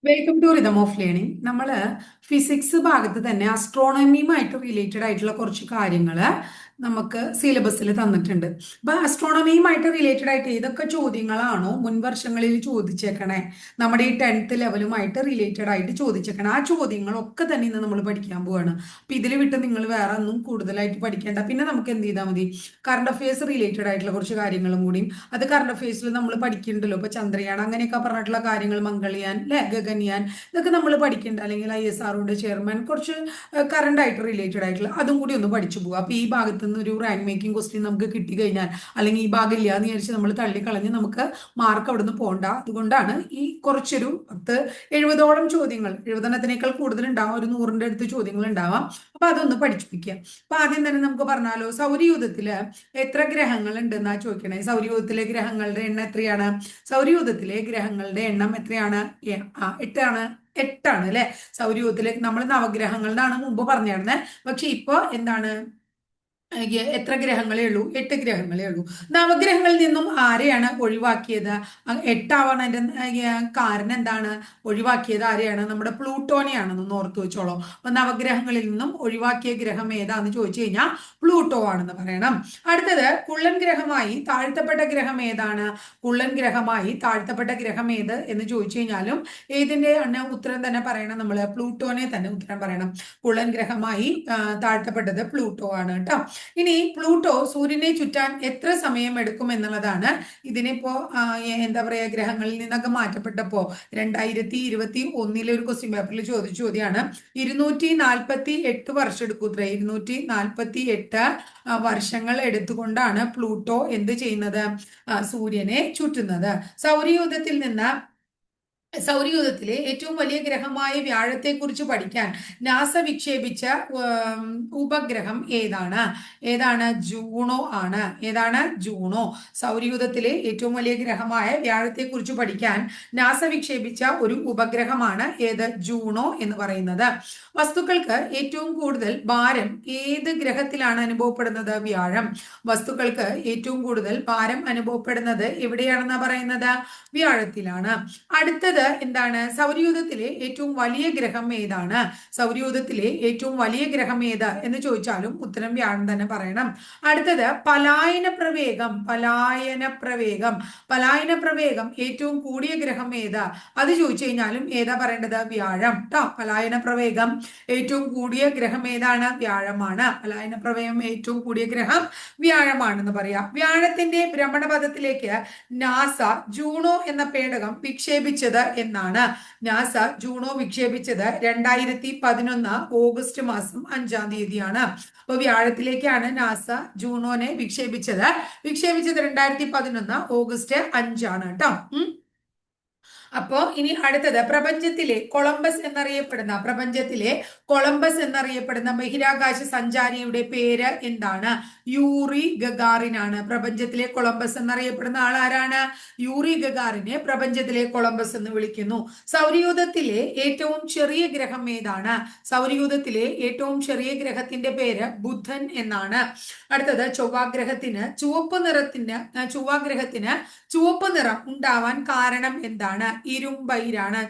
Welcome to rhythm of learning. നമ്മൾ physics ഭാഗത്ത് തന്നെ അസ്ട്രോണമിയുമായിട്ട് റിലേറ്റഡ് ആയിട്ടുള്ള കുറച്ച് കാര്യങ്ങൾ നമുക്ക് സിലബസിൽ തന്നിട്ടുണ്ട്. അപ്പൊ അസ്ട്രോണമിയുമായിട്ട് റിലേറ്റഡ് ആയിട്ട് ഏതൊക്കെ ചോദ്യങ്ങളാണോ മുൻ വർഷങ്ങളിൽ ചോദിച്ചേക്കണേ, നമ്മുടെ ഈ 10th ലെവലുമായിട്ട് റിലേറ്റഡ് ആയിട്ട് ചോദിച്ചേക്കണേ, ആ ചോദ്യങ്ങളൊക്കെ തന്നെ ഇന്ന് നമ്മൾ പഠിക്കാൻ പോവാണ്. അപ്പൊ ഇതിൽ വിട്ട് നിങ്ങൾ വേറെ ഒന്നും കൂടുതലായിട്ട് പഠിക്കേണ്ട. പിന്നെ നമുക്ക് എന്ത് ചെയ്താൽ മതി, കറണ്ട് അഫയേഴ്സ് റിലേറ്റഡ് ആയിട്ടുള്ള കുറച്ച് കാര്യങ്ങളും കൂടിയും അത് കറണ്ട് അഫയേഴ്സിൽ നമ്മൾ പഠിക്കുന്നുണ്ടല്ലോ. ഇപ്പൊ ചന്ദ്രയാൻ അങ്ങനെയൊക്കെ പറഞ്ഞിട്ടുള്ള കാര്യങ്ങൾ, മംഗൾയാൻ അല്ലെ, ഗഗൻയാൻ, ഇതൊക്കെ നമ്മൾ പഠിക്കുന്നുണ്ട്. അല്ലെങ്കിൽ ISROയുടെ ചെയർമാൻ, കുറച്ച് കറണ്ട് ആയിട്ട് റിലേറ്റഡ് ആയിട്ടുള്ള അതും കൂടി ഒന്ന് പഠിച്ചു പോകുക. അപ്പൊ ഈ ഭാഗത്ത് നിന്ന് ഒരു റാങ്ക് മേക്കിംഗ് ക്വസ്റ്റ്യൻ നമുക്ക് കിട്ടി കഴിഞ്ഞാൽ, അല്ലെങ്കിൽ ഈ ഭാഗം ഇല്ല എന്ന് വിചാരിച്ച് നമ്മൾ തള്ളിക്കളഞ്ഞ് നമുക്ക് മാർക്ക് അവിടെ നിന്ന് പോകണ്ട. അതുകൊണ്ടാണ് ഈ കുറച്ചൊരു 70ഓളം ചോദ്യങ്ങൾ, 70 കൂടുതൽ ഉണ്ടാവാം, ഒരു 100ന്റെ അടുത്ത് ചോദ്യങ്ങൾ ഉണ്ടാവാം. അപ്പൊ അതൊന്ന് പഠിച്ചു വെക്കുക. അപ്പൊ ആദ്യം തന്നെ നമുക്ക് പറഞ്ഞാലോ, സൗരയൂഥത്തില് എത്ര ഗ്രഹങ്ങൾ ഉണ്ടെന്നാ ചോദിക്കണേ. സൗരയൂഥത്തിലെ ഗ്രഹങ്ങളുടെ എണ്ണം എത്രയാണ്? സൗരയൂഥത്തിലെ ഗ്രഹങ്ങളുടെ എണ്ണം എത്രയാണ്? 8ആണ്. 8ആണ് അല്ലെ. സൗരയൂഥത്തിലെ നമ്മൾ നവഗ്രഹങ്ങളിലാണ് മുമ്പ് പറഞ്ഞിരുന്നത്. പക്ഷെ ഇപ്പൊ എന്താണ്, എത്ര ഗ്രഹങ്ങളേ ഉള്ളൂ? 8 ഗ്രഹങ്ങളേ ഉള്ളൂ. നവഗ്രഹങ്ങളിൽ നിന്നും ആരെയാണ് ഒഴിവാക്കിയത്? 8 കാരണം എന്താണ്? ഒഴിവാക്കിയത് ആരെയാണ്? നമ്മുടെ പ്ലൂട്ടോനെയാണെന്ന് ഓർത്തു വെച്ചോളൂ. അപ്പൊ നവഗ്രഹങ്ങളിൽ നിന്നും ഒഴിവാക്കിയ ഗ്രഹം ഏതാന്ന് ചോദിച്ചു കഴിഞ്ഞാൽ പ്ലൂട്ടോ ആണെന്ന് പറയണം. അടുത്തത്, കുള്ളൻ ഗ്രഹമായി താഴ്ത്തപ്പെട്ട ഗ്രഹം ഏതാണ്? കുള്ളൻ ഗ്രഹമായി താഴ്ത്തപ്പെട്ട ഗ്രഹം ഏത് എന്ന് ചോദിച്ചു കഴിഞ്ഞാലും ഏതിന്റെ ഉത്തരം തന്നെ പറയണം, നമ്മൾ പ്ലൂട്ടോനെ തന്നെ ഉത്തരം പറയണം. കുള്ളൻ ഗ്രഹമായി താഴ്ത്തപ്പെട്ടത് പ്ലൂട്ടോ ആണ് കേട്ടോ. ഇനി പ്ലൂട്ടോ സൂര്യനെ ചുറ്റാൻ എത്ര സമയം എടുക്കും എന്നുള്ളതാണ്. ഇതിനിപ്പോ എന്താ പറയാ, ഗ്രഹങ്ങളിൽ നിന്നൊക്കെ മാറ്റപ്പെട്ടപ്പോ 2021 ഒരു ക്വസ്റ്റ്യൻ പേപ്പറിൽ ചോദിച്ച ചോദ്യമാണ്. 248 വർഷം എടുക്കും. 248 വർഷങ്ങൾ എടുത്തുകൊണ്ടാണ് പ്ലൂട്ടോ എന്ത് ചെയ്യുന്നത്? സൂര്യനെ ചുറ്റുന്നത്. സൗരയൂഥത്തിലെ ഏറ്റവും വലിയ ഗ്രഹമായ വ്യാഴത്തെ കുറിച്ച് പഠിക്കാൻ നാസ വിക്ഷേപിച്ച ഉപഗ്രഹം ഏതാണ്? ഏതാണ്? ജൂണോ ആണ്. ഏതാണ്? ജൂണോ. സൗരയൂഥത്തിലെ ഏറ്റവും വലിയ ഗ്രഹമായ വ്യാഴത്തെ കുറിച്ച് പഠിക്കാൻ നാസ വിക്ഷേപിച്ച ഒരു ഉപഗ്രഹമാണ് ഏത്? ജൂണോ എന്ന് പറയുന്നത്. വസ്തുക്കൾക്ക് ഏറ്റവും കൂടുതൽ ഭാരം ഏത് ഗ്രഹത്തിലാണ് അനുഭവപ്പെടുന്നത്? വ്യാഴം. വസ്തുക്കൾക്ക് ഏറ്റവും കൂടുതൽ ഭാരം അനുഭവപ്പെടുന്നത് എവിടെയാണെന്നാ പറയുന്നത്? വ്യാഴത്തിലാണ്. അടുത്തത് എന്താണ്? സൗരയൂഥത്തിലെ ഏറ്റവും വലിയ ഗ്രഹം ഏതാണ്? സൗരയൂഥത്തിലെ ഏറ്റവും വലിയ ഗ്രഹം ഏത് എന്ന് ചോദിച്ചാലും ഉത്തരം വ്യാഴം തന്നെ പറയണം. അടുത്തത്, പലായന പ്രവേഗം. പലായന പ്രവേഗം ഏറ്റവും കൂടിയ ഗ്രഹം ഏത്? അത് ചോദിച്ചു കഴിഞ്ഞാലും ഏതാ പറയേണ്ടത്? വ്യാഴം ട്ടോ. പലായന പ്രവേഗം ഏറ്റവും കൂടിയ ഗ്രഹം ഏതാണ്? വ്യാഴമാണ്. പലായന പ്രവേഗം ഏറ്റവും കൂടിയ ഗ്രഹം വ്യാഴമാണെന്ന് പറയാം. വ്യാഴത്തിന്റെ ഭ്രമണപഥത്തിലേക്ക് നാസ ജൂണോ എന്ന പേടകം വിക്ഷേപിച്ചത് എന്നാണ്. നാസ ജൂണോ വിക്ഷേപിച്ചത് 2011 ഓഗസ്റ്റ് മാസം 5-ാം തീയതിയാണ്. അപ്പൊ വ്യാഴത്തിലേക്കാണ് നാസ ജൂണോനെ വിക്ഷേപിച്ചത്. 2011 ഓഗസ്റ്റ് 5-ആണ് കേട്ടോ. അപ്പോ ഇനി അടുത്തത്, പ്രപഞ്ചത്തിലെ കൊളംബസ് എന്നറിയപ്പെടുന്ന ബഹിരാകാശ സഞ്ചാരിയുടെ പേര് എന്താണ്? യൂറി ഗഗാറിൻ ആണ്. പ്രപഞ്ചത്തിലെ കൊളംബസ് എന്നറിയപ്പെടുന്ന ആൾ ആരാണ്? യൂറി ഗഗാറിനെ പ്രപഞ്ചത്തിലെ കൊളംബസ് എന്ന് വിളിക്കുന്നു. സൗരയൂഥത്തിലെ ഏറ്റവും ചെറിയ ഗ്രഹം ഏതാണ്? സൗരയൂഥത്തിലെ ഏറ്റവും ചെറിയ ഗ്രഹത്തിന്റെ പേര് ബുധൻ എന്നാണ്. അടുത്തത്, ചൊവ്വാഗ്രഹത്തിന് ചുവപ്പ് നിറം ഉണ്ടാവാൻ കാരണം എന്താണ്? ഇരുമ്പയിരാണ്.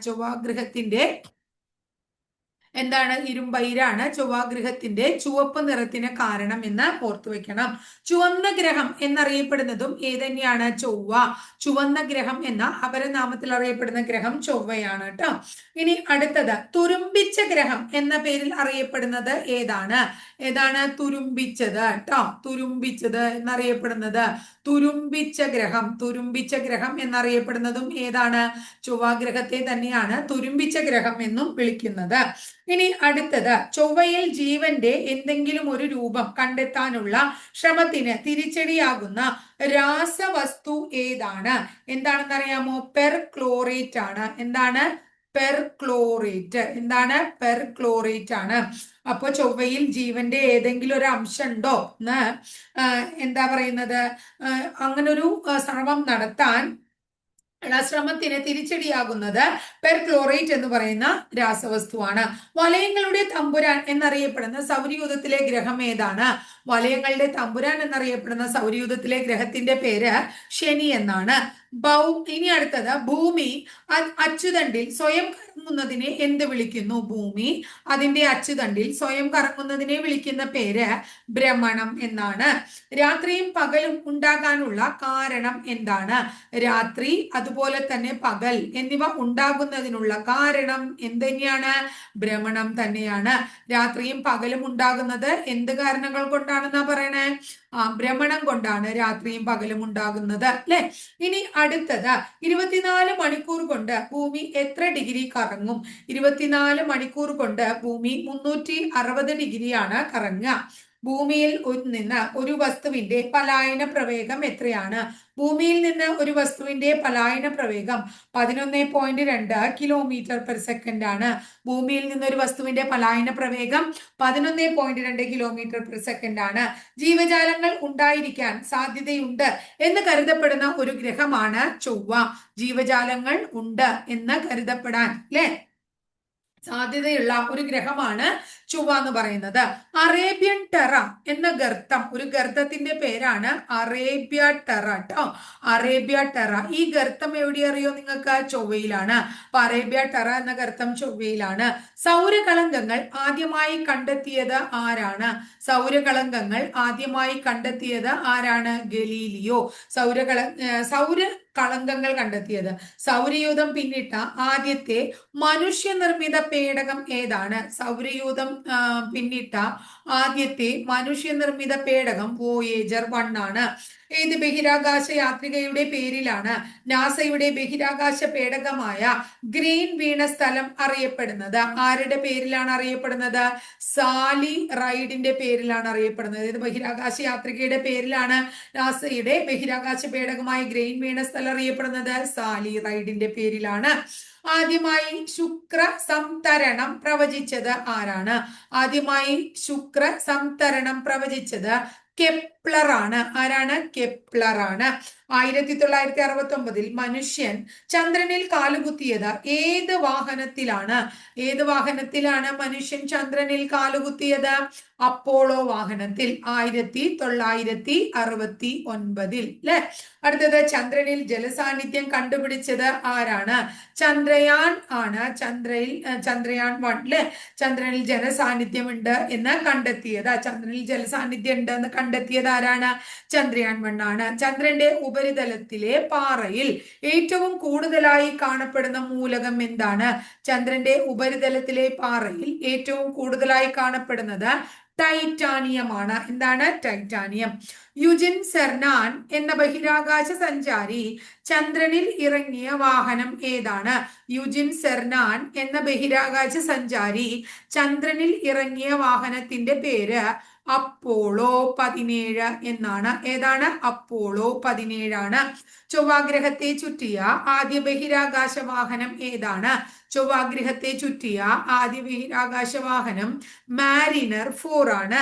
ഇരുമ്പയിരാണ് ചൊവ്വാഗ്രഹത്തിന്റെ ചുവപ്പ് നിറത്തിന് കാരണം എന്ന് ഓർത്തു വെക്കണം. ചുവന്ന ഗ്രഹം എന്നറിയപ്പെടുന്നതും ഏതന്നെയാണ്? ചൊവ്വ. ചുവന്ന ഗ്രഹം എന്ന അപരനാമത്തിൽ അറിയപ്പെടുന്ന ഗ്രഹം ചൊവ്വയാണ് കേട്ടോ. ഇനി അടുത്തത്, തുരുമ്പിച്ച ഗ്രഹം എന്ന പേരിൽ അറിയപ്പെടുന്നത് ഏതാണ്? ഏതാണ്? തുരുമ്പിച്ചത് കേട്ടോ. തുരുമ്പിച്ചത് എന്നറിയപ്പെടുന്നത് തുരുമ്പിച്ച ഗ്രഹം എന്നറിയപ്പെടുന്നതും ഏതാണ്? ചൊവ്വാഗ്രഹത്തെ തന്നെയാണ് തുരുമ്പിച്ച ഗ്രഹം എന്നും വിളിക്കുന്നത്. ഇനി അടുത്തത്, ചൊവ്വയിൽ ജീവന്റെ എന്തെങ്കിലും ഒരു രൂപം കണ്ടെത്താനുള്ള ശ്രമത്തിന് തിരിച്ചടിയാകുന്ന രാസവസ്തു ഏതാണ്? എന്താണെന്ന് അറിയാമോ? പെർക്ലോറേറ്റ് ആണ്. എന്താണ്? പെർക്ലോറേറ്റ് ആണ്. അപ്പൊ ചൊവ്വയിൽ ജീവന്റെ ഏതെങ്കിലും ഒരു അംശം ഉണ്ടോ എന്ന് എന്താ പറയുന്നത്, അങ്ങനൊരു ശ്രമം നടത്താൻ ശ്രമത്തിന് തിരിച്ചടിയാകുന്നത് പെർക്ലോറേറ്റ് എന്ന് പറയുന്ന രാസവസ്തുവാണ്. വലയങ്ങളുടെ തമ്പുരാൻ എന്നറിയപ്പെടുന്ന സൗരയൂഥത്തിലെ ഗ്രഹം ഏതാണ്? വലയങ്ങളുടെ തമ്പുരാൻ എന്നറിയപ്പെടുന്ന സൗരയൂഥത്തിലെ ഗ്രഹത്തിന്റെ പേര് ശനി എന്നാണ്. ഇനി അടുത്തത് ഭൂമി അച്ചുതണ്ടിൽ സ്വയം കറങ്ങുന്നതിനെ എന്ത് വിളിക്കുന്നു? ഭൂമി അതിന്റെ അച്ചുതണ്ടിൽ സ്വയം കറങ്ങുന്നതിനെ വിളിക്കുന്ന പേര് ഭ്രമണം എന്നാണ്. രാത്രിയും പകലും ഉണ്ടാകാനുള്ള കാരണം എന്താണ്? രാത്രി അതുപോലെ തന്നെ പകൽ എന്നിവ ഉണ്ടാകുന്നതിനുള്ള കാരണം എന്ത് തന്നെയാണ്? ഭ്രമണം തന്നെയാണ്. രാത്രിയും പകലും ഉണ്ടാകുന്നത് എന്ത് കാരണങ്ങൾ കൊണ്ടാണെന്നാ പറയണേ? ഭ്രമണം കൊണ്ടാണ് രാത്രിയും പകലും ഉണ്ടാകുന്നത് അല്ലെ. ഇനി അടുത്തത് 24 മണിക്കൂർ കൊണ്ട് ഭൂമി എത്ര ഡിഗ്രി കറങ്ങും? 24 മണിക്കൂർ കൊണ്ട് ഭൂമി 360 ഡിഗ്രിയാണ് കറങ്ങുക. ഭൂമിയിൽ നിന്ന് ഒരു വസ്തുവിന്റെ പലായന പ്രവേഗം എത്രയാണ്? ഭൂമിയിൽ നിന്ന് ഒരു വസ്തുവിന്റെ പലായന പ്രവേഗം 11.2 കിലോമീറ്റർ പെർ സെക്കൻഡ് ആണ്. ഭൂമിയിൽ നിന്ന് ഒരു വസ്തുവിന്റെ പലായന പ്രവേഗം 11.2 കിലോമീറ്റർ പെർ സെക്കൻഡ് ആണ്. ജീവജാലങ്ങൾ ഉണ്ടായിരിക്കാൻ സാധ്യതയുണ്ട് എന്ന് കരുതപ്പെടുന്ന ഒരു ഗ്രഹമാണ് ചൊവ്വ. ജീവജാലങ്ങൾ ഉണ്ട് എന്ന് കരുതപ്പെടാൻ അല്ലെ സാധ്യതയുള്ള ഒരു ഗ്രഹമാണ് ചൊവ്വ എന്ന് പറയുന്നത്. അറേബ്യൻ ടെറ എന്ന ഗർത്തം, ഒരു ഗർത്തത്തിന്റെ പേരാണ് അറേബ്യ ടെറ കേട്ടോ. അറേബ്യ ടെറ ഈ ഗർത്തം എവിടെ അറിയോ നിങ്ങൾക്ക്? ചൊവ്വയിലാണ്. അപ്പൊ അറേബ്യ ടെറ എന്ന ഗർത്തം ചൊവ്വയിലാണ്. സൗരകളങ്കങ്ങൾ ആദ്യമായി കണ്ടെത്തിയത് ആരാണ്? സൗരകളങ്കങ്ങൾ ആദ്യമായി കണ്ടെത്തിയത് ആരാണ്? ഗലീലിയോ. സൗരകളങ്കങ്ങൾ കണ്ടെത്തിയത്. സൗരയൂഥം പിന്നിട്ട ആദ്യത്തെ മനുഷ്യനിർമ്മിത പേടകം ഏതാണ്? സൗരയൂഥം പിന്നിട്ട ആദ്യത്തെ മനുഷ്യനിർമ്മിത പേടകം വോയേജർ 1 ആണ്. ഏത് ബഹിരാകാശ യാത്രികയുടെ പേരിലാണ് നാസയുടെ ബഹിരാകാശ പേടകമായ ഗ്രീൻ വീണ സ്ഥലം അറിയപ്പെടുന്നത്? ആരുടെ പേരിലാണ് അറിയപ്പെടുന്നത്? സാലി റൈഡിന്റെ പേരിലാണ് അറിയപ്പെടുന്നത്. ഇത് ബഹിരാകാശ യാത്രികയുടെ പേരിലാണ് നാസയുടെ ബഹിരാകാശ പേടകമായ ഗ്രീൻ വീണ സ്ഥലം അറിയപ്പെടുന്നത്. സാലി റൈഡിന്റെ പേരിലാണ്. ആദ്യമായി ശുക്ര സംതരണം പ്രവചിച്ചത് ആരാണ്? ആദ്യമായി ശുക്ര സംതരണം പ്രവചിച്ചത് കെപ്ലർ ആണ്. ആരാണ്? കെപ്ലർ ആണ്. 1969 മനുഷ്യൻ ചന്ദ്രനിൽ കാലുകുത്തിയത് ഏത് വാഹനത്തിലാണ്? ഏത് വാഹനത്തിലാണ് മനുഷ്യൻ ചന്ദ്രനിൽ കാലുകുത്തിയത്? അപ്പോളോ വാഹനത്തിൽ 1969 അല്ലെ. അടുത്തത് ചന്ദ്രനിൽ ജലസാന്നിധ്യം കണ്ടുപിടിച്ചത് ആരാണ്? ചന്ദ്രയാൻ ആണ്. ചന്ദ്രയാൻ 1 അല്ലെ. ചന്ദ്രനിൽ ജലസാന്നിധ്യം ഉണ്ട് എന്ന് കണ്ടെത്തിയത്, ചന്ദ്രനിൽ ജലസാന്നിധ്യം ഉണ്ട് എന്ന് കണ്ടെത്തിയത് ആരാണ്? ചന്ദ്രയാൻ 1 ആണ്. ചന്ദ്രന്റെ ഉപരിതലത്തിലെ പാറയിൽ ഏറ്റവും കൂടുതലായി കാണപ്പെടുന്ന മൂലകം എന്താണ്? ചന്ദ്രന്റെ ഉപരിതലത്തിലെ പാറയിൽ ഏറ്റവും കൂടുതലായി കാണപ്പെടുന്നത് ടൈറ്റാനിയം ആണ്. എന്താണ്? ടൈറ്റാനിയം. യുജിൻ സെർനാൻ എന്ന ബഹിരാകാശ സഞ്ചാരി ചന്ദ്രനിൽ ഇറങ്ങിയ വാഹനം ഏതാണ്? യുജിൻ സെർനാൻ എന്ന ബഹിരാകാശ സഞ്ചാരി ചന്ദ്രനിൽ ഇറങ്ങിയ വാഹനത്തിന്റെ പേര് അപ്പോളോ 17 എന്നാണ്. ഏതാണ്? അപ്പോളോ 17 ആണ്. ചൊവ്വാഗ്രഹത്തെ ചുറ്റിയ ആദ്യ ബഹിരാകാശ വാഹനം ഏതാണ്? ചൊവ്വാഗ്രഹത്തെ ചുറ്റിയ ആദ്യ ബഹിരാകാശ വാഹനം മാരിനർ 4 ആണ്.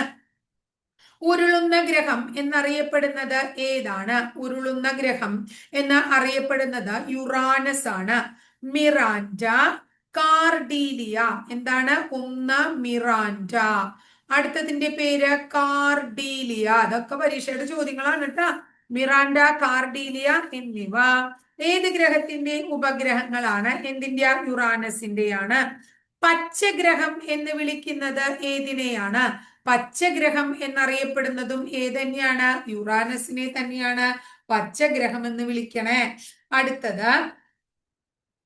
ഉരുളുന്ന ഗ്രഹം എന്നറിയപ്പെടുന്നത് ഏതാണ്? ഉരുളുന്ന ഗ്രഹം എന്ന് അറിയപ്പെടുന്നത് യുറാനസ് ആണ്. മിറാൻഡ, കാർഡീലിയ. എന്താണ്? ഒന്ന് മിറാൻഡ, അടുത്തതിന്റെ പേര് കാർഡീലിയ. അതൊക്കെ പരീക്ഷയുടെ ചോദ്യങ്ങളാണ് കേട്ടോ. മിറാൻഡ, കാർഡീലിയ എന്നിവ ഏത് ഗ്രഹത്തിന്റെ ഉപഗ്രഹങ്ങളാണ്? എന്തിന്റെ? യുറാനസിന്റെയാണ്. പച്ചഗ്രഹം എന്ന് വിളിക്കുന്നത് ഏതിനെയാണ്? പച്ചഗ്രഹം എന്നറിയപ്പെടുന്നതും ഏതന്നെയാണ്? യുറാനസിനെ തന്നെയാണ് പച്ചഗ്രഹം എന്ന് വിളിക്കണേ. അടുത്തത്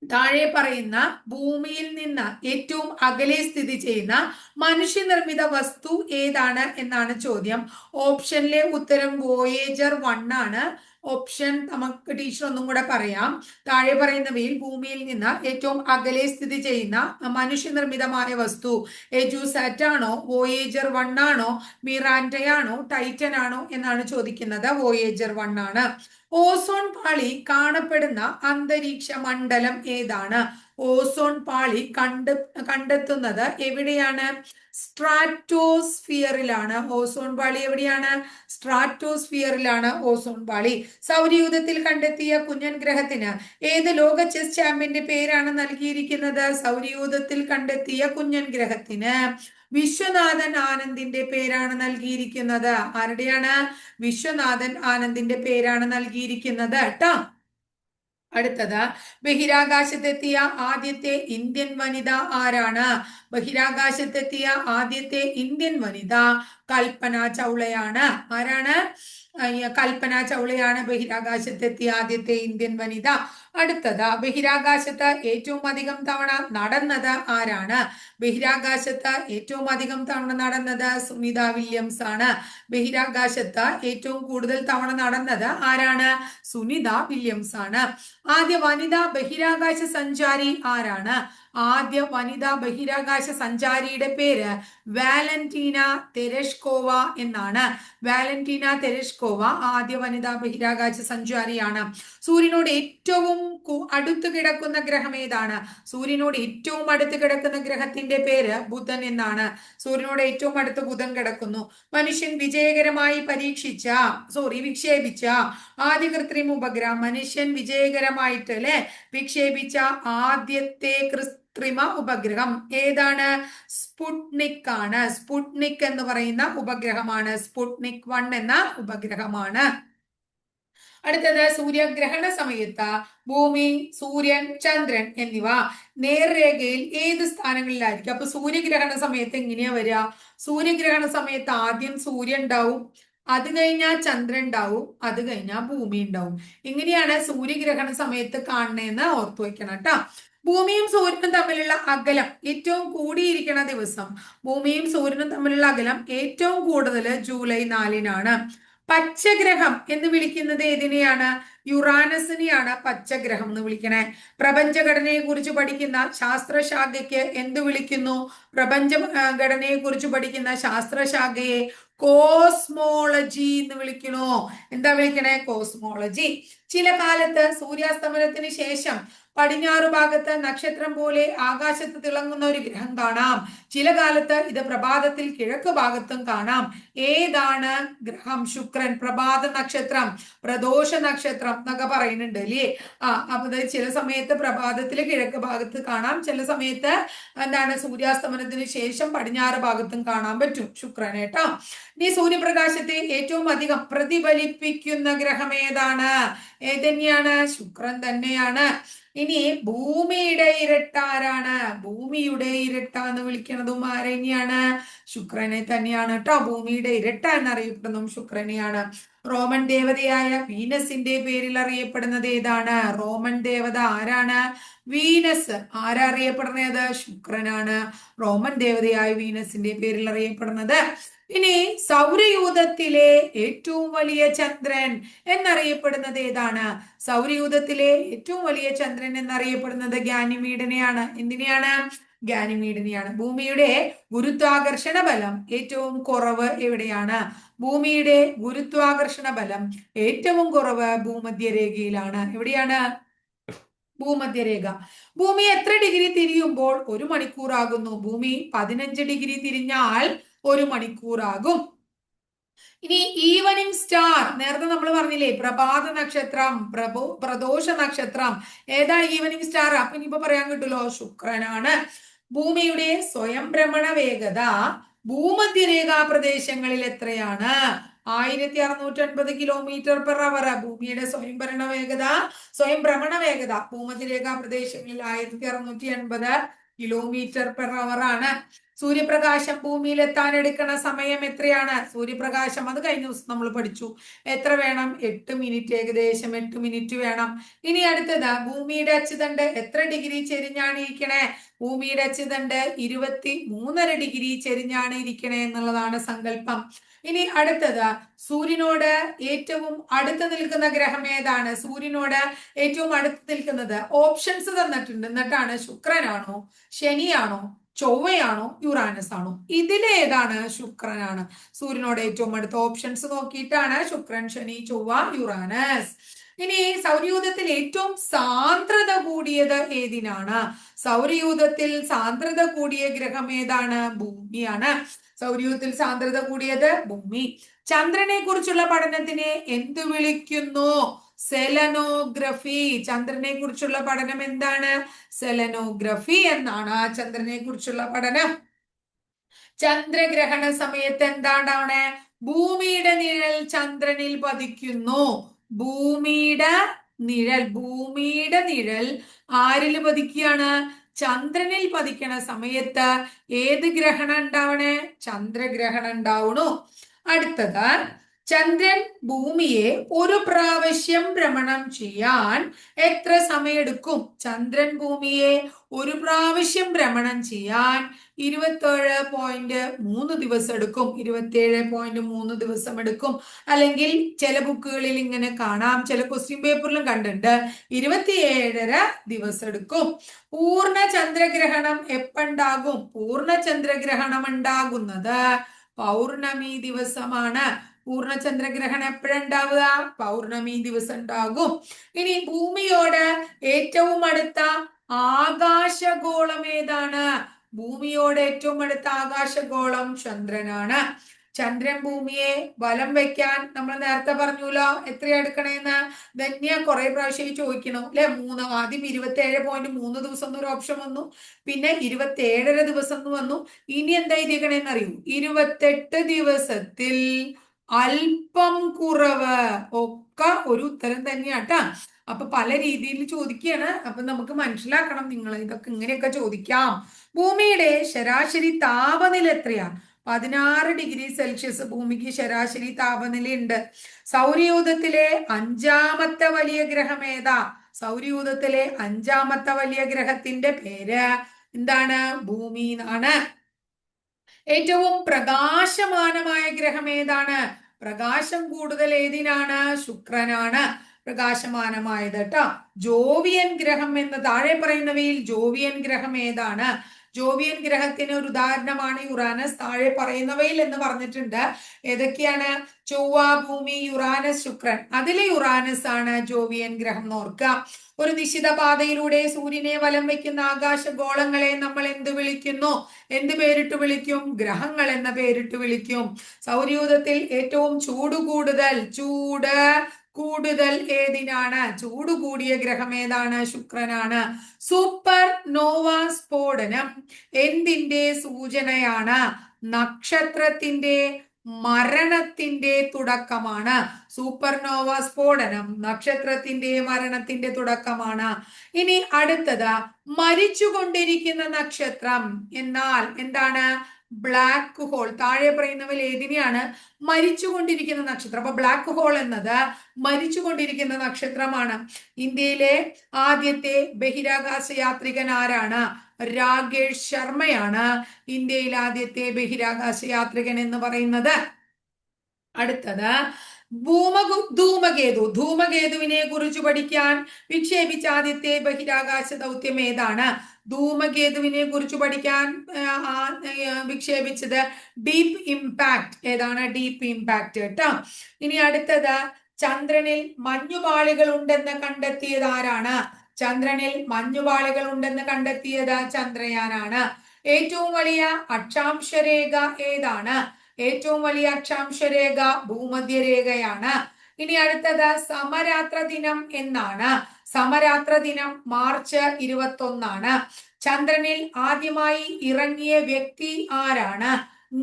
താഴെ പറയുന്ന ഭൂമിയിൽ നിന്ന് ഏറ്റവും അകലെ സ്ഥിതി ചെയ്യുന്ന മനുഷ്യനിർമ്മിത വസ്തു ഏതാണ് എന്നാണ് ചോദ്യം. ഓപ്ഷനിലെ ഉത്തരം വോയേജർ 1 ആണ്. ഓപ്ഷൻ നമുക്ക് ടീച്ചർ ഒന്നും കൂടെ പറയാം. താഴെ പറയുന്നവയിൽ ഭൂമിയിൽ നിന്ന് ഏറ്റവും അകലെ സ്ഥിതി ചെയ്യുന്ന മനുഷ്യനിർമ്മിതമായ വസ്തു എജുസാറ്റ് ആണോ, വോയേജർ 1 ആണോ, മിറാൻഡയാണോ, ടൈറ്റൻ ആണോ എന്നാണ് ചോദിക്കുന്നത്. വോയേജർ 1 ആണ്. ഓസോൺ പാളി കാണപ്പെടുന്ന അന്തരീക്ഷ മണ്ഡലം ഏതാണ്? ഓസോൺ പാളി കണ്ടെത്തുന്നത് എവിടെയാണ്? സ്ട്രാറ്റോസ്ഫിയറിലാണ്. ഓസോൺ പാളി എവിടെയാണ്? സ്ട്രാറ്റോസ്ഫിയറിലാണ് ഓസോൺ പാളി. സൗരയൂഥത്തിൽ കണ്ടെത്തിയ കുഞ്ഞൻ ഗ്രഹത്തിന് ഏത് ലോക ചെസ് ചാമ്പ്യന്റെ പേരാണ് നൽകിയിരിക്കുന്നത്? സൗരയൂഥത്തിൽ കണ്ടെത്തിയ കുഞ്ഞൻ ഗ്രഹത്തിന് വിശ്വനാഥൻ ആനന്ദിന്റെ പേരാണ് നൽകിയിരിക്കുന്നത്. ആരുടെയാണ്? വിശ്വനാഥൻ ആനന്ദിന്റെ പേരാണ് നൽകിയിരിക്കുന്നത് കേട്ടോ. അടുത്തത്, ബഹിരാകാശത്തെത്തിയ ആദ്യത്തെ ഇന്ത്യൻ വനിത ആരാണ്? ബഹിരാകാശത്തെത്തിയ ആദ്യത്തെ ഇന്ത്യൻ വനിത കൽപ്പന ചൗളയാണ്. ആരാണ്? കൽപ്പന ചൗളയാണ് ബഹിരാകാശത്തെത്തിയ ആദ്യത്തെ ഇന്ത്യൻ വനിത. അടുത്തത്, ബഹിരാകാശത്ത് ഏറ്റവും അധികം തവണ നടന്നത് ആരാണ്? ബഹിരാകാശത്ത് ഏറ്റവും അധികം തവണ നടന്നത് സുനിത വില്യംസ് ആണ്. ബഹിരാകാശത്ത് ഏറ്റവും കൂടുതൽ തവണ നടന്നത് ആരാണ്? സുനിത വില്യംസ് ആണ്. ആദ്യ വനിതാ ബഹിരാകാശ സഞ്ചാരി ആരാണ്? ആദ്യ വനിതാ ബഹിരാകാശ സഞ്ചാരിയുടെ പേര് വാലന്റീന തെരഷ്കോവ എന്നാണ്. വാലന്റീന തെരഷ്കോവ ആദ്യ വനിതാ ബഹിരാകാശ സഞ്ചാരിയാണ്. സൂര്യനോട് ഏറ്റവും അടുത്ത് കിടക്കുന്ന ഗ്രഹം ഏതാണ്? സൂര്യനോട് ഏറ്റവും അടുത്ത് കിടക്കുന്ന ഗ്രഹത്തിന്റെ പേര് ബുധൻ എന്നാണ്. സൂര്യനോട് ഏറ്റവും അടുത്ത് ബുധൻ കിടക്കുന്നു. മനുഷ്യൻ വിജയകരമായി വിക്ഷേപിച്ച ആദ്യ കൃത്രിമ ഉപഗ്രഹം, മനുഷ്യൻ വിജയകരമായിട്ട് അല്ലെ വിക്ഷേപിച്ച ആദ്യത്തെ കൃത്രിമ ഉപഗ്രഹം ഏതാണ്? സ്പുട്നിക് ആണ്. സ്പുട്നിക് എന്ന് പറയുന്ന ഉപഗ്രഹമാണ്. സ്പുട്നിക് 1 എന്ന ഉപഗ്രഹമാണ്. അടുത്തത്, സൂര്യഗ്രഹണ സമയത്ത് ഭൂമി, സൂര്യൻ, ചന്ദ്രൻ എന്നിവ നേർരേഖയിൽ ഏത് സ്ഥാനങ്ങളിലായിരിക്കും? അപ്പൊ സൂര്യഗ്രഹണ സമയത്ത് എങ്ങനെയാ വരിക? സൂര്യഗ്രഹണ സമയത്ത് ആദ്യം സൂര്യൻ ഉണ്ടാവും, അത് കഴിഞ്ഞാൽ ചന്ദ്രൻ ഉണ്ടാവും, അത് കഴിഞ്ഞാൽ ഭൂമി ഉണ്ടാവും. ഇങ്ങനെയാണ് സൂര്യഗ്രഹണ സമയത്ത് കാണുന്നതെന്ന് ഓർത്തു വെക്കണം കേട്ടോ. ഭൂമിയും സൂര്യനും തമ്മിലുള്ള അകലം ഏറ്റവും കൂടിയിരിക്കുന്ന ദിവസം, ഭൂമിയും സൂര്യനും തമ്മിലുള്ള അകലം ഏറ്റവും കൂടുതൽ ജൂലൈ 4-നാണ്. പച്ചഗ്രഹം എന്ന് വിളിക്കുന്നത് ഏതിനെയാണ്? യുറാനസിനെയാണ് പച്ചഗ്രഹം എന്ന് വിളിക്കണേ. പ്രപഞ്ചഘടനയെ കുറിച്ച് പഠിക്കുന്ന ശാസ്ത്രശാഖയ്ക്ക് എന്ത് വിളിക്കുന്നു? പ്രപഞ്ച ഘടനയെ കുറിച്ച് പഠിക്കുന്ന ശാസ്ത്രശാഖയെ കോസ്മോളജി എന്ന് വിളിക്കണോ? എന്താ വിളിക്കണേ? കോസ്മോളജി. ചില കാലത്ത് സൂര്യാസ്തമനത്തിന് ശേഷം പടിഞ്ഞാറ് ഭാഗത്ത് നക്ഷത്രം പോലെ ആകാശത്ത് തിളങ്ങുന്ന ഒരു ഗ്രഹം കാണാം. ചില കാലത്ത് ഇത് പ്രഭാതത്തിൽ കിഴക്ക് ഭാഗത്തും കാണാം. ഏതാണ് ഗ്രഹം? ശുക്രൻ. പ്രഭാത നക്ഷത്രം, പ്രദോഷ നക്ഷത്രം എന്നൊക്കെ പറയുന്നുണ്ട് അല്ലേ? അപ്പൊ ചില സമയത്ത് പ്രഭാതത്തിൽ കിഴക്ക് ഭാഗത്ത് കാണാം, ചില സമയത്ത് എന്താണ് സൂര്യാസ്തമനത്തിന് ശേഷം പടിഞ്ഞാറ് ഭാഗത്തും കാണാൻ പറ്റും ശുക്രൻ കേട്ടോ. ഇനി സൂര്യപ്രകാശത്തെ ഏറ്റവും അധികം പ്രതിഫലിപ്പിക്കുന്ന ഗ്രഹം ഏതാണ്? ഏതന്നെയാണ്? ശുക്രൻ തന്നെയാണ്. ഇനി ഭൂമിയുടെ ഇരട്ട ആരാണ്? ഭൂമിയുടെ ഇരട്ട എന്ന് വിളിക്കുന്നതും ആരെന്നെയാണ്? ശുക്രനെ തന്നെയാണ് കേട്ടോ. ഭൂമിയുടെ ഇരട്ട എന്നറിയപ്പെടുന്നതും ശുക്രനെയാണ്. റോമൻ ദേവതയായ വീനസിന്റെ പേരിൽ അറിയപ്പെടുന്നത് ഏതാണ്? റോമൻ ദേവത ആരാണ്? വീനസ്. ആരറിയപ്പെടുന്നത്? ശുക്രനാണ്. റോമൻ ദേവതയായ വീനസിന്റെ പേരിൽ അറിയപ്പെടുന്നത്. ഇനി സൗരയൂഥത്തിലെ ഏറ്റവും വലിയ ചന്ദ്രൻ എന്നറിയപ്പെടുന്നത് ഏതാണ്? സൗരയൂഥത്തിലെ ഏറ്റവും വലിയ ചന്ദ്രൻ എന്നറിയപ്പെടുന്നത് ഗാനിമീഡിനെയാണ്. എന്തിനെയാണ്? ഗാനിമീഡിനെയാണ്. ഭൂമിയുടെ ഗുരുത്വാകർഷണ ബലം ഏറ്റവും കുറവ് എവിടെയാണ്? ഭൂമിയുടെ ഗുരുത്വാകർഷണ ബലം ഏറ്റവും കുറവ് ഭൂമധ്യരേഖയിലാണ്. എവിടെയാണ്? ഭൂമധ്യരേഖ. ഭൂമി എത്ര ഡിഗ്രി തിരിയുമ്പോൾ 1 മണിക്കൂർ ആകുന്നു? ഭൂമി 15 ഡിഗ്രി തിരിഞ്ഞാൽ 1 മണിക്കൂർ ആകും. ഇനി ഈവനിങ് സ്റ്റാർ, നേരത്തെ നമ്മൾ പറഞ്ഞില്ലേ പ്രഭാത നക്ഷത്രം, പ്രദോഷ നക്ഷത്രം, ഏതാ ഈവനിങ് സ്റ്റാർ? അപ്പൊ ഇനിയിപ്പോ പറയാൻ കിട്ടുമല്ലോ, ശുക്രനാണ്. ഭൂമിയുടെ സ്വയം ഭ്രമണ വേഗത ഭൂമധ്യരേഖാ പ്രദേശങ്ങളിൽ എത്രയാണ്? 1650 km/h. ഭൂമിയുടെ സ്വയം ഭ്രമണ വേഗത ഭൂമധ്യരേഖാ പ്രദേശങ്ങളിൽ 1650 km/h ആണ്. സൂര്യപ്രകാശം ഭൂമിയിൽ എത്താൻ എടുക്കുന്ന സമയം എത്രയാണ്? സൂര്യപ്രകാശം അത് കഴിഞ്ഞ ദിവസം നമ്മൾ പഠിച്ചു. എത്ര വേണം? 8 മിനിറ്റ്. ഏകദേശം 8 മിനിറ്റ് വേണം. ഇനി അടുത്തത്, ഭൂമിയുടെ അച്ചുതണ്ട് എത്ര ഡിഗ്രി ചെരിഞ്ഞാണ് ഇരിക്കണേ? ഭൂമിയുടെ അച്ചുതണ്ട് 23.5 ഡിഗ്രി ചെരിഞ്ഞാണ് ഇരിക്കണേ എന്നുള്ളതാണ് സങ്കല്പം. ഇനി അടുത്തത്, സൂര്യനോട് ഏറ്റവും അടുത്ത് നിൽക്കുന്ന ഗ്രഹം ഏതാണ്? സൂര്യനോട് ഏറ്റവും അടുത്ത് നിൽക്കുന്നത് ഓപ്ഷൻസ് തന്നിട്ടുണ്ട്. എന്നിട്ടാണ് ശുക്രനാണോ, ശനിയാണോ, ചൊവ്വയാണോ, യുറാനസ് ആണോ? ഇതിലേതാണ്? ശുക്രനാണ്. സൂര്യനോട് ഏറ്റവും അടുത്ത ഓപ്ഷൻസ് നോക്കിയിട്ടാണ് ശുക്രൻ, ശനി, ചൊവ്വ, യുറാനസ്. ഇനി സൗരയൂഥത്തിൽ ഏറ്റവും സാന്ദ്രത കൂടിയത് ഏതിനാണ്? സൗരയൂഥത്തിൽ സാന്ദ്രത കൂടിയ ഗ്രഹം ഏതാണ്? ഭൂമിയാണ്. സൗരയൂഥത്തിൽ സാന്ദ്രത കൂടിയത് ഭൂമി. ചന്ദ്രനെ കുറിച്ചുള്ള പഠനത്തിനെ എന്ത് വിളിക്കുന്നു? സെലനോഗ്രഫി. ചന്ദ്രനെ കുറിച്ചുള്ള പഠനം എന്താണ്? സെലനോഗ്രഫി എന്നാണ് ചന്ദ്രനെ കുറിച്ചുള്ള പഠനം. ചന്ദ്രഗ്രഹണ സമയത്ത് എന്താണ്? ഭൂമിയുടെ നിഴൽ ചന്ദ്രനിൽ പതിക്കുന്നു. ഭൂമിയുടെ നിഴൽ, ഭൂമിയുടെ നിഴൽ ആരിൽ പതിക്കുകയാണ്? ചന്ദ്രനിൽ പതിക്കണ സമയത്ത് ഏത് ഗ്രഹണം ഉണ്ടാവണേ? ചന്ദ്രഗ്രഹണം ഉണ്ടാവണു. അടുത്തത്, ചന്ദ്രൻ ഭൂമിയെ ഒരു പ്രാവശ്യം ഭ്രമണം ചെയ്യാൻ എത്ര സമയമെടുക്കും? ചന്ദ്രൻ ഭൂമിയെ ഒരു പ്രാവശ്യം ഭ്രമണം ചെയ്യാൻ 27.3 ദിവസം എടുക്കും. 27.3 ദിവസം എടുക്കും. അല്ലെങ്കിൽ ചില ബുക്കുകളിൽ ഇങ്ങനെ കാണാം, ചില ക്വസ്റ്റ്യൻ പേപ്പറിലും കണ്ടിട്ടുണ്ട് 27.5 ദിവസം എടുക്കും. പൂർണ്ണ ചന്ദ്രഗ്രഹണം എപ്പുണ്ടാകും? പൂർണ്ണ ചന്ദ്രഗ്രഹണം ഉണ്ടാകുന്നത് പൗർണമി ദിവസമാണ്. പൂർണ്ണ ചന്ദ്രഗ്രഹണം എപ്പോഴുണ്ടാവുക? പൗർണമി ദിവസം ഉണ്ടാകും. ഇനി ഭൂമിയോട് ഏറ്റവും അടുത്ത ആകാശഗോളം ഏതാണ്? ഭൂമിയോട് ഏറ്റവും അടുത്ത ആകാശഗോളം ചന്ദ്രനാണ്. ചന്ദ്രൻ ഭൂമിയെ വലം വെക്കാൻ നമ്മൾ നേരത്തെ പറഞ്ഞല്ലോ എത്രയാ എടുക്കണേന്ന്. ധന്യ കുറെ പ്രാവശ്യം ചോദിക്കണു അല്ലെ. ആദ്യം 27.3 ദിവസം എന്നൊരു ഓപ്ഷൻ വന്നു, പിന്നെ 27.5 ദിവസം എന്ന് വന്നു. ഇനി എന്താ ഇരിക്കണേന്ന് അറിയൂ? 28 ദിവസത്തിൽ അല്പം കുറവ്. ഒക്കെ ഒരു ഉത്തരം തന്നെയാട്ടാ. അപ്പൊ പല രീതിയിൽ ചോദിക്കുകയാണ്. അപ്പൊ നമുക്ക് മനസ്സിലാക്കണം, നിങ്ങൾ ഇതൊക്കെ ഇങ്ങനെയൊക്കെ ചോദിക്കാം. ഭൂമിയുടെ ശരാശരി താപനില എത്രയാ? 16 ഡിഗ്രി സെൽഷ്യസ് ഭൂമിക്ക് ശരാശരി താപനില ഉണ്ട്. സൗരയൂഥത്തിലെ 5ാമത്തെ വലിയ ഗ്രഹം ഏതാ? സൗരയൂഥത്തിലെ 5ാമത്തെ വലിയ ഗ്രഹത്തിന്റെ പേര് എന്താണ്? ഭൂമി എന്നാണ്. ഏറ്റവും പ്രകാശമാനമായ ഗ്രഹം ഏതാണ്? പ്രകാശം കൂടുതൽ ഏതിനാണ്? ശുക്രനാണ് പ്രകാശമാനമായത് കേട്ടോ. ജോവിയൻ ഗ്രഹം എന്ന് താഴെ പറയുന്നവയിൽ ജോവിയൻ ഗ്രഹം ഏതാണ്? ജോവിയൻ ഗ്രഹത്തിന് ഒരു ഉദാഹരണമാണ് യുറാനസ്. താഴെ പറയുന്നവയിൽ എന്ന് പറഞ്ഞിട്ടുണ്ട്. ഏതൊക്കെയാണ്? ചൊവ്വ, ഭൂമി, യുറാനസ്, ശുക്രൻ. അതിലെ യുറാനസ് ആണ് ജോവിയൻ ഗ്രഹം എന്ന് ഓർക്കുക. ഒരു നിശ്ചിത പാതയിലൂടെ സൂര്യനെ വലം വെക്കുന്ന ആകാശഗോളങ്ങളെ നമ്മൾ എന്ത് വിളിക്കുന്നു? എന്ത് പേരിട്ട് വിളിക്കും? ഗ്രഹങ്ങൾ എന്ന പേരിട്ട് വിളിക്കും. സൗരയൂഥത്തിൽ ഏറ്റവും ചൂട് കൂടുതൽ ഏതിനാണ്? ചൂട് കൂടിയ ഗ്രഹം ഏതാണ്? ശുക്രനാണ്. സൂപ്പർ നോവ സ്ഫോടനം എന്തിന്റെ സൂചനയാണ്? നക്ഷത്രത്തിന്റെ മരണത്തിന്റെ തുടക്കമാണ്. സൂപ്പർനോവ സ്ഫോടനം നക്ഷത്രത്തിന്റെ മരണത്തിന്റെ തുടക്കമാണ്. ഇനി അടുത്തത്, മരിച്ചുകൊണ്ടിരിക്കുന്ന നക്ഷത്രം എന്നാൽ എന്താണ്? Black hole. താഴെ പറയുന്നവയിൽ ഏതിനെയാണ്? മരിച്ചുകൊണ്ടിരിക്കുന്ന നക്ഷത്രം. അപ്പൊ ബ്ലാക്ക് ഹോൾ എന്നത് മരിച്ചുകൊണ്ടിരിക്കുന്ന നക്ഷത്രമാണ്. ഇന്ത്യയിലെ ആദ്യത്തെ ബഹിരാകാശ യാത്രികൻ ആരാണ്? രാകേഷ് ശർമ്മയാണ് ഇന്ത്യയിലെ ആദ്യത്തെ ബഹിരാകാശ യാത്രികൻ എന്ന് പറയുന്നത്. അടുത്തത്, ധൂമകേതുവിനെ കുറിച്ച് പഠിക്കാൻ വിക്ഷേപിച്ച ആദ്യത്തെ ബഹിരാകാശ ദൗത്യം ഏതാണ്? ധൂമകേതുവിനെ കുറിച്ച് പഠിക്കാൻ വിക്ഷേപിച്ചത് ഡീപ്പ് ഇമ്പാക്ട്. ഏതാണ്? ഡീപ്പ് ഇമ്പാക്ട് കേട്ടോ. ഇനി അടുത്തത്, ചന്ദ്രനിൽ മഞ്ഞുപാളികൾ ഉണ്ടെന്ന് കണ്ടെത്തിയത് ആരാണ്? ചന്ദ്രനിൽ മഞ്ഞുപാളികൾ ഉണ്ടെന്ന് കണ്ടെത്തിയത് ചന്ദ്രയാനാണ്. ഏറ്റവും വലിയ അക്ഷാംശരേഖ ഏതാണ്? ഏറ്റവും വലിയ അക്ഷാംശരേഖ ഭൂമധ്യരേഖയാണ്. ഇനി അടുത്തത്, സമരാത്ര ദിനം എന്നാണ്? സമരാത്ര ദിനം മാർച്ച് 21 ചന്ദ്രനിൽ ആദ്യമായി ഇറങ്ങിയ വ്യക്തി ആരാണ്?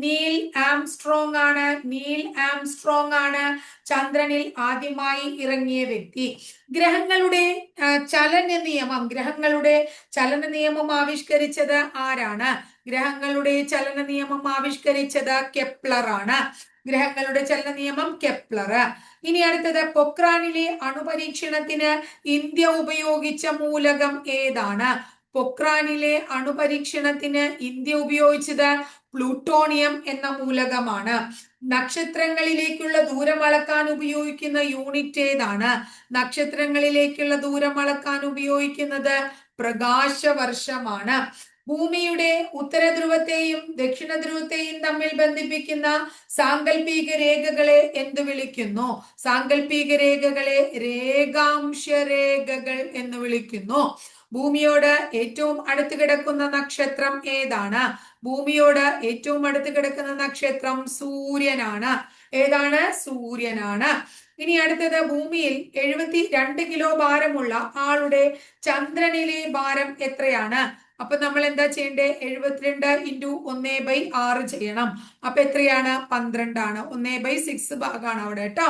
നീൽ ആംസ്ട്രോങ് ആണ്. നീൽ ആംസ്ട്രോങ് ആണ് ചന്ദ്രനിൽ ആദ്യമായി ഇറങ്ങിയ വ്യക്തി. ഗ്രഹങ്ങളുടെ ചലന നിയമം ആവിഷ്കരിച്ചത് ആരാണ്? ഗ്രഹങ്ങളുടെ ചലന നിയമം ആവിഷ്കരിച്ചത് കെപ്ലർ ആണ്. ഗ്രഹങ്ങളുടെ ചലന നിയമം കെപ്ലർ. ഇനി അടുത്തത്, പൊക്രാനിലെ അണുപരീക്ഷണത്തിന് ഇന്ത്യ ഉപയോഗിച്ച മൂലകം ഏതാണ്? പൊക്രാനിലെ അണുപരീക്ഷണത്തിന് ഇന്ത്യ ഉപയോഗിച്ചത് പ്ലൂട്ടോണിയം എന്ന മൂലകമാണ്. നക്ഷത്രങ്ങളിലേക്കുള്ള ദൂരം അളക്കാൻ ഉപയോഗിക്കുന്ന യൂണിറ്റ് ഏതാണ്? നക്ഷത്രങ്ങളിലേക്കുള്ള ദൂരം അളക്കാൻ ഉപയോഗിക്കുന്നത് പ്രകാശവർഷമാണ്. ഭൂമിയുടെ ഉത്തരധ്രുവത്തെയും ദക്ഷിണ ധ്രുവത്തെയും തമ്മിൽ ബന്ധിപ്പിക്കുന്ന സാങ്കല്പിക രേഖകളെ എന്ത് വിളിക്കുന്നു? സാങ്കല്പിക രേഖകളെ രേഖാംശ രേഖകൾ എന്ന് വിളിക്കുന്നു. ഭൂമിയോട് ഏറ്റവും അടുത്ത് കിടക്കുന്ന നക്ഷത്രം ഏതാണ്? ഭൂമിയോട് ഏറ്റവും അടുത്ത് കിടക്കുന്ന നക്ഷത്രം സൂര്യനാണ്. ഏതാണ്? സൂര്യനാണ്. ഇനി അടുത്തത്, ഭൂമിയിൽ 72 കിലോ ഭാരമുള്ള ആളുടെ ചന്ദ്രനിലെ ഭാരം എത്രയാണ്? അപ്പൊ നമ്മൾ എന്താ ചെയ്യണ്ടേ? 72 ഇൻറ്റു 1/6 ചെയ്യണം. അപ്പൊ എത്രയാണ്? 12ആണ്. 1/6 ഭാഗമാണ് അവിടെ കേട്ടോ.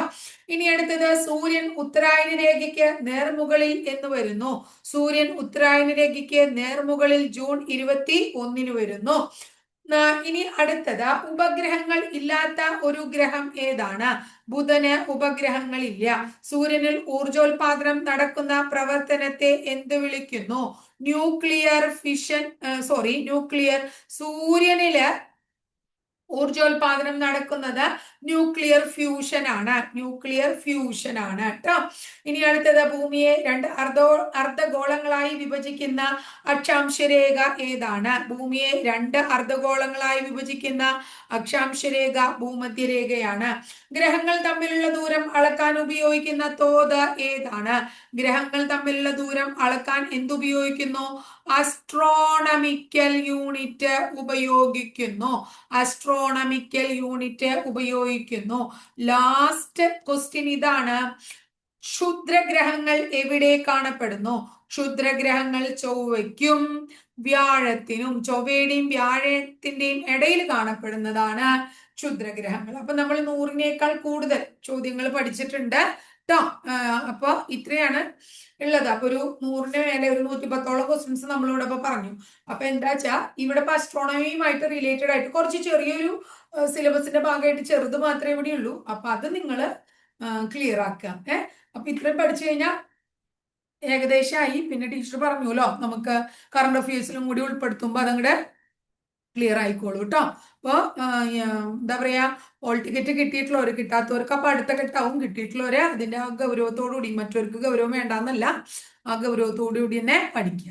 ഇനി അടുത്തത് സൂര്യൻ ഉത്തരായന രേഖയ്ക്ക് നേർമുകളിൽ എന്ന് വരുന്നു. സൂര്യൻ ഉത്തരായന രേഖയ്ക്ക് നേർമുകളിൽ ജൂൺ 21 വരുന്നു. ഇനി അടുത്തത് ഉപഗ്രഹങ്ങൾ ഇല്ലാത്ത ഒരു ഗ്രഹം ഏതാണ്? ബുധന് ഉപഗ്രഹങ്ങൾ ഇല്ല. സൂര്യനിൽ ഊർജോൽപാദനം നടക്കുന്ന പ്രവർത്തനത്തെ എന്ത് വിളിക്കുന്നു? ന്യൂക്ലിയർ ഫിഷൻ ന്യൂക്ലിയർ സൂര്യനില് ഊർജോൽപാദനം നടക്കുന്നത് ന്യൂക്ലിയർ ഫ്യൂഷൻ ആണ്. ന്യൂക്ലിയർ ഫ്യൂഷൻ ആണ് കേട്ടോ. ഇനി അടുത്തത് ഭൂമിയെ 2 അർദ്ധഗോളങ്ങളായി വിഭജിക്കുന്ന അക്ഷാംശരേഖ ഏതാണ്? ഭൂമിയെ 2 അർദ്ധഗോളങ്ങളായി വിഭജിക്കുന്ന അക്ഷാംശരേഖ ഭൂമധ്യരേഖയാണ്. ഗ്രഹങ്ങൾ തമ്മിലുള്ള ദൂരം അളക്കാൻ ഉപയോഗിക്കുന്ന തോത് ഏതാണ്? ഗ്രഹങ്ങൾ തമ്മിലുള്ള ദൂരം അളക്കാൻ എന്തുപയോഗിക്കുന്നു? ആസ്ട്രോണമിക്കൽ യൂണിറ്റ് ഉപയോഗിക്കുന്നു. ആസ്ട്രോണമിക്കൽ യൂണിറ്റ് ഉപയോഗിക്കുന്നു. ലാസ്റ്റ് ക്വസ്റ്റ്യൻ ഇതാണ്. ക്ഷുദ്രഗ്രഹങ്ങൾ എവിടെ കാണപ്പെടുന്നു? ക്ഷുദ്രഗ്രഹങ്ങൾ ചൊവ്വയ്ക്കും വ്യാഴത്തിനും, ചൊവ്വയുടെയും വ്യാഴത്തിന്റെയും ഇടയിൽ കാണപ്പെടുന്നതാണ് ക്ഷുദ്രഗ്രഹങ്ങൾ. അപ്പൊ നമ്മൾ 100നേക്കാൾ കൂടുതൽ ചോദ്യങ്ങൾ പഠിച്ചിട്ടുണ്ട് കേട്ടോ. അപ്പൊ ഇത്രയാണ് ഉള്ളത്. അപ്പൊ ഒരു 100ന് മേലെ ഒരു 110ഓളം ക്വസ്റ്റ്യൻസ് നമ്മളിവിടെ ഇപ്പൊ പറഞ്ഞു. അപ്പൊ എന്താ വെച്ചാ ഇവിടെ ഇപ്പൊ അസ്ട്രോണമിയുമായിട്ട് റിലേറ്റഡ് ആയിട്ട് കുറച്ച് ചെറിയൊരു സിലബസിന്റെ ഭാഗമായിട്ട് ചെറുത് മാത്രമേ ഇവിടെ ഉള്ളൂ. അപ്പൊ അത് നിങ്ങൾ ക്ലിയർ ആക്കുക. അപ്പൊ ഇത്രയും പഠിച്ചു കഴിഞ്ഞാൽ ഏകദേശമായി. പിന്നെ ടീച്ചർ പറഞ്ഞല്ലോ നമുക്ക് കറണ്ട് അഫയേഴ്സിലും കൂടി ഉൾപ്പെടുത്തുമ്പോ അതങ്ങടെ ക്ലിയർ ആയിക്കോളൂ കേട്ടോ. അപ്പൊ എന്താ പറയാ, ഹോൾ ടിക്കറ്റ് കിട്ടിയിട്ടുള്ളവർ, കിട്ടാത്തവർക്ക് അപ്പൊ അടുത്ത ഘട്ടവും, കിട്ടിയിട്ടുള്ളവരെ അതിന്റെ ആ ഗൗരവത്തോടു കൂടി, മറ്റവർക്ക് ഗൗരവം വേണ്ടാന്നല്ല, ആ ഗൗരവത്തോടു കൂടി തന്നെ പഠിക്കുക.